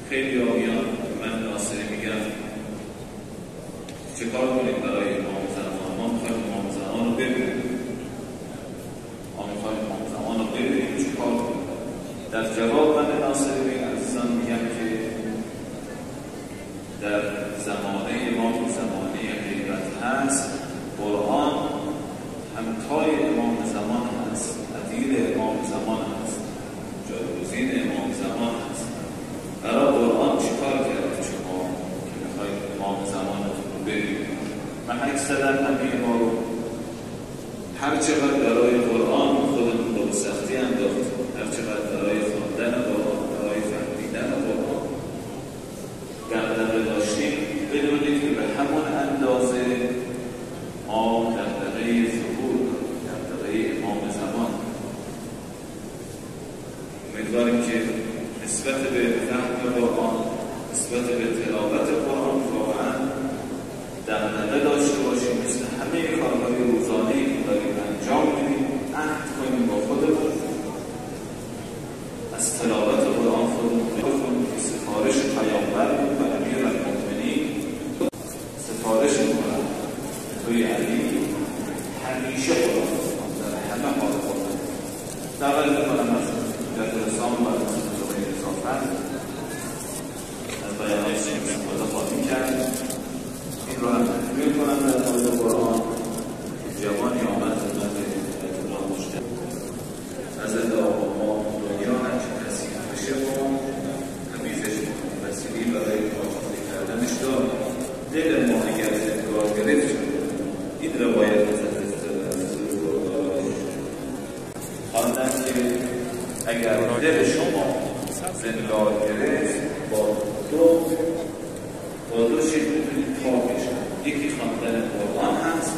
خیلی میان من ناصری میگم چه کار کنیم برای امام زمان؟ ما میخوایم امام زمان رو ببینیم. چه کار کنیم؟ در جواب من ناصری به عزیزان میگم که در زمانه امام زمانه غیبت هست، قرآن همتای امام زمان هست، عدیل امام زمان هست، جایگزین امام زمان هست. برای قرآن چیکار کرد شما که میخواید امام زمان رو ببینید؟ من اکثرا همه ما رو هر چقدر برای قرآن خودمون رو به سختی انداخت، هر چقدر برای خواندن قرآن، برای فهمیدن قرآن دغدغه داشتیم، بدونید که به همون اندازه ما دغدغه ظهور، دغدغه امام زمان. امیدواریم که نسبت به فهم قرآن، نسبت به تلاوت قرآن واقعا دغدغه داشته باشیم، مثل همه کارهای روزانه‌ای که داریم انجام میدیم عهد کنیم با خودمون از تلاوت قرآن خودمون بکنیم که سفارش پیامبر و امیرالمؤمنین سفارش می‌کنن توی علی همیشه قرآن در همه حال خودم دعوت می‌کنم از درسان و از دوره اضافت از بیانهای استفاده خواهیم کرد. این رو هم تکمیل کنم در مورد قرآن. جوانی آمد خدمت آیت الله مجتبی از ما دنیا هرچی کسی بشه و تمیزش کنیم، وسیلی برای آزادی کردنش داریم. دل ما اگر زندگار گرفت شد، این روایت از خواندن که اگر دل شما زندگار گرفت با دو چیز میتونید پاکش کنید. یکی خواندن قرآن هست